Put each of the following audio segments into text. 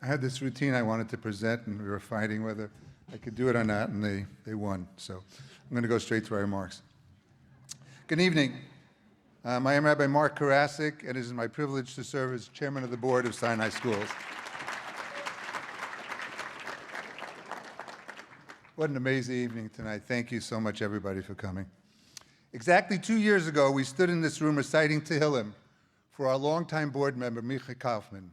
I had this routine I wanted to present, and we were fighting whether I could do it or not, and they won. So I'm going to go straight to our remarks. Good evening. I am Rabbi Mark Karasick, and it is my privilege to serve as chairman of the board of Sinai Schools. What an amazing evening tonight. Thank you so much, everybody, for coming. Exactly 2 years ago, we stood in this room reciting Tehillim for our longtime board member, Micah Kaufman,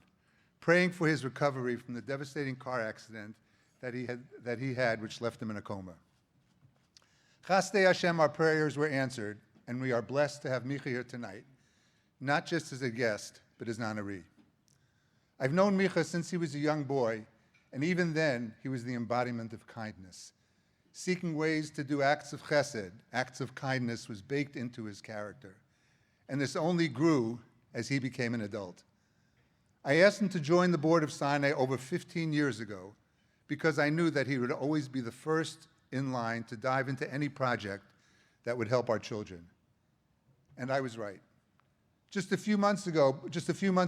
praying for his recovery from the devastating car accident that he had, which left him in a coma. Chasdei Hashem, our prayers were answered, and we are blessed to have Micah here tonight, not just as a guest, but as an honoree. I've known Micah since he was a young boy, and even then, he was the embodiment of kindness. Seeking ways to do acts of chesed, acts of kindness, was baked into his character, and this only grew as he became an adult. I asked him to join the board of Sinai over 15 years ago because I knew that he would always be the first in line to dive into any project that would help our children. And I was right. Just a few months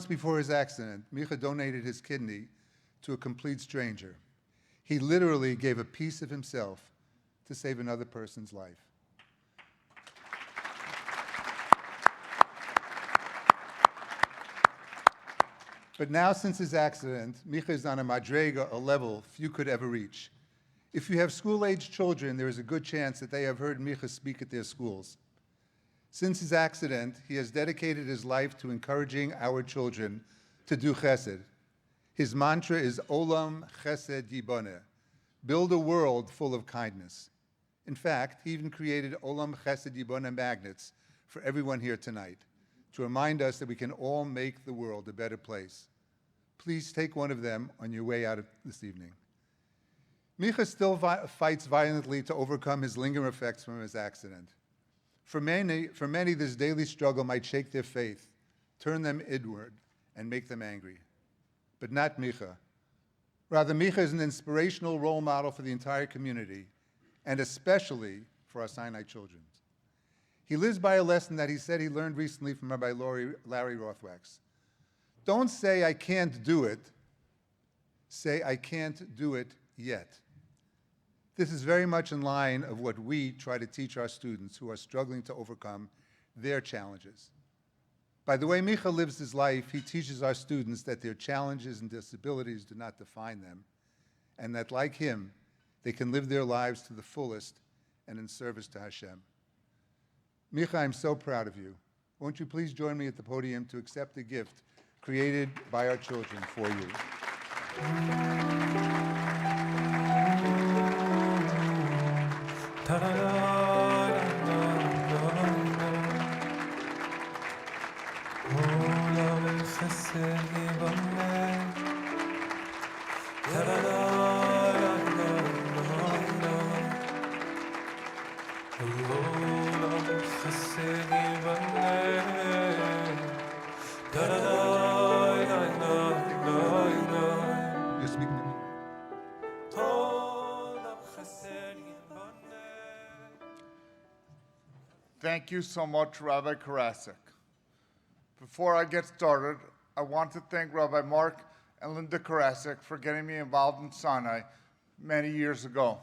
before his accident, Micah donated his kidney to a complete stranger. He literally gave a piece of himself to save another person's life. But now, since his accident, Micah is on a madrega, a level few could ever reach. If you have school-aged children, there is a good chance that they have heard Micah speak at their schools. Since his accident, he has dedicated his life to encouraging our children to do chesed. His mantra is Olam Chesed Yiboneh, build a world full of kindness. In fact, he even created Olam Chesed Yiboneh magnets for everyone here tonight to remind us that we can all make the world a better place. Please take one of them on your way out this evening. Micah still fights violently to overcome his lingering effects from his accident. For many, this daily struggle might shake their faith, turn them inward, and make them angry. But not Micah. Rather, Micah is an inspirational role model for the entire community, and especially for our Sinai children. He lives by a lesson that he said he learned recently from Rabbi Larry Rothwax. Don't say, I can't do it. Say, I can't do it yet. This is very much in line of what we try to teach our students who are struggling to overcome their challenges. By the way Micah lives his life, he teaches our students that their challenges and disabilities do not define them, and that, like him, they can live their lives to the fullest and in service to Hashem. Micah, I'm so proud of you. Won't you please join me at the podium to accept the gift created by our children for you. Thank you so much, Rabbi Karasick. Before I get started, I want to thank Rabbi Mark and Linda Karasick for getting me involved in Sinai many years ago.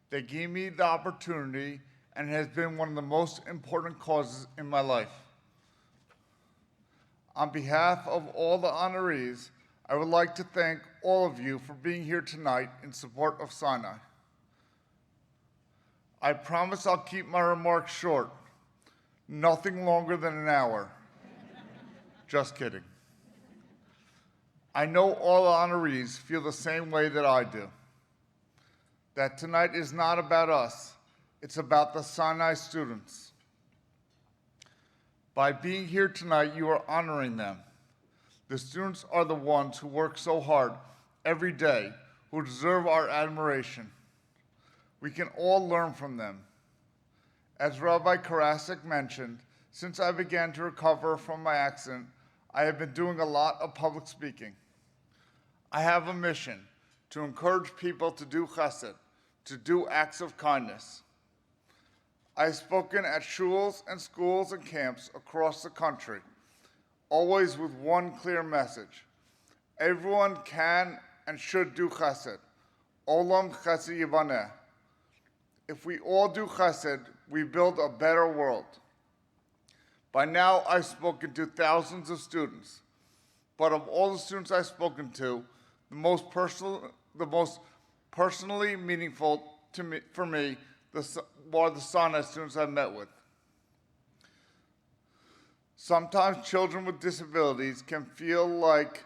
They gave me the opportunity, and it has been one of the most important causes in my life. On behalf of all the honorees, I would like to thank all of you for being here tonight in support of Sinai. I promise I'll keep my remarks short, nothing longer than an hour. Just kidding. I know all the honorees feel the same way that I do, that tonight is not about us, it's about the Sinai students. By being here tonight, you are honoring them. The students are the ones who work so hard every day, who deserve our admiration. We can all learn from them. As Rabbi Karasick mentioned, since I began to recover from my accident, I have been doing a lot of public speaking. I have a mission to encourage people to do chesed, to do acts of kindness. I have spoken at shuls and schools and camps across the country, always with one clear message. Everyone can and should do chesed. Olam chesed yibaneh. If we all do chesed, we build a better world. By now, I've spoken to thousands of students, but of all the students I've spoken to, the most personally meaningful for me are the Sinai students I've met with. Sometimes children with disabilities can feel like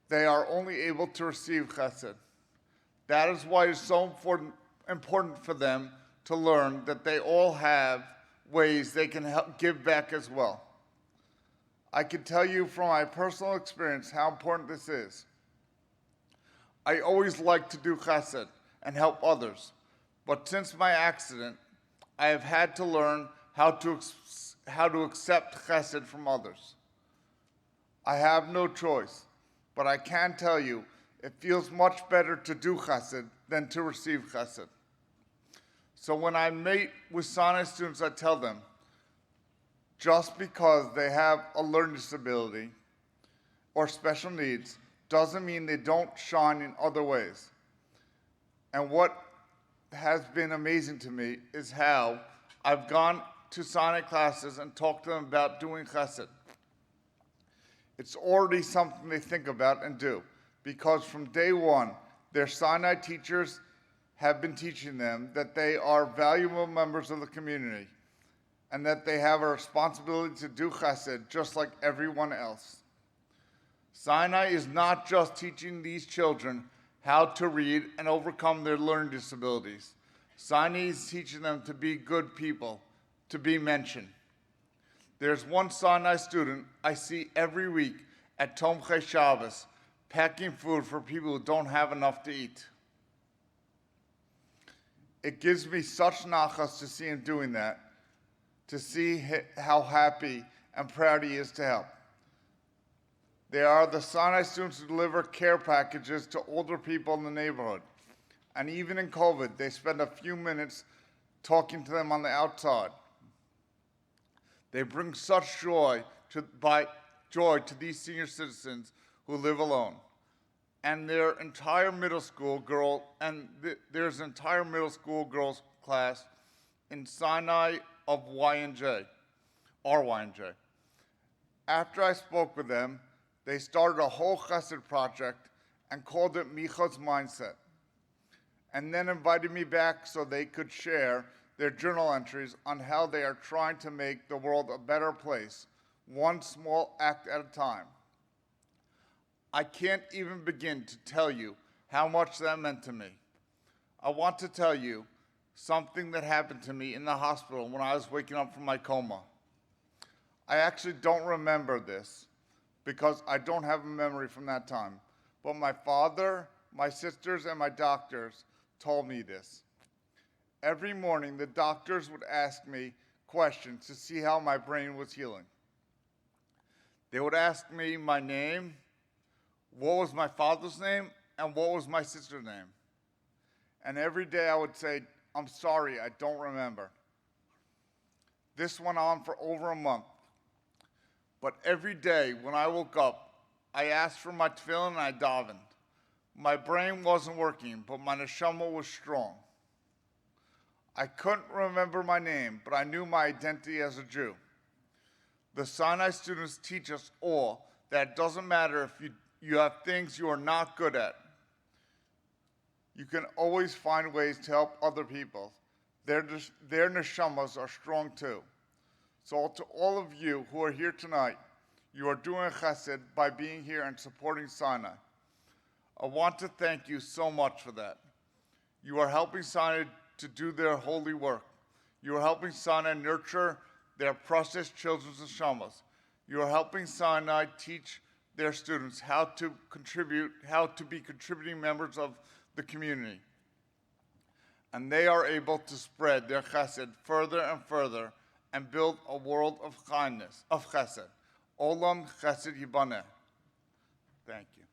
they are only able to receive chesed. That is why it's so important for them to learn that they all have ways they can help give back as well. I can tell you from my personal experience how important this is. I always like to do chesed and help others, but since my accident, I have had to learn how to accept chesed from others. I have no choice, but I can tell you it feels much better to do chesed than to receive chesed. So when I meet with Sinai students, I tell them, just because they have a learning disability or special needs doesn't mean they don't shine in other ways. And what has been amazing to me is how I've gone to Sinai classes and talked to them about doing chesed. It's already something they think about and do, because from day one, their Sinai teachers have been teaching them that they are valuable members of the community and that they have a responsibility to do chesed just like everyone else. Sinai is not just teaching these children how to read and overcome their learning disabilities. Sinai is teaching them to be good people, to be mentioned. There's one Sinai student I see every week at Tomchei Shabbos packing food for people who don't have enough to eat. It gives me such nachas to see him doing that, to see how happy and proud he is to help. They are the Sinai students who deliver care packages to older people in the neighborhood. And even in COVID, they spend a few minutes talking to them on the outside. They bring such joy to these senior citizens who live alone. And their entire middle school girls class in Sinai of RYJ. After I spoke with them, they started a whole chesed project and called it Micah's Mindset, and then invited me back so they could share their journal entries on how they are trying to make the world a better place, one small act at a time. I can't even begin to tell you how much that meant to me. I want to tell you something that happened to me in the hospital when I was waking up from my coma. I actually don't remember this because I don't have a memory from that time. But my father, my sisters, and my doctors told me this. Every morning, the doctors would ask me questions to see how my brain was healing. They would ask me my name, what was my father's name, and what was my sister's name. And every day I would say, I'm sorry, I don't remember. This went on for over a month. But every day when I woke up, I asked for my tefillin and I davened. My brain wasn't working, but my neshama was strong. I couldn't remember my name, but I knew my identity as a Jew. The Sinai students teach us all that it doesn't matter if you have things you are not good at. You can always find ways to help other people. Their neshamas are strong too. So to all of you who are here tonight, you are doing chesed by being here and supporting Sinai. I want to thank you so much for that. You are helping Sinai to do their holy work. You are helping Sinai nurture their precious children's neshamas. You are helping Sinai teach their students how to be contributing members of the community. And they are able to spread their chesed further and further and build a world of kindness, of chesed. Olam chesed yibaneh. Thank you.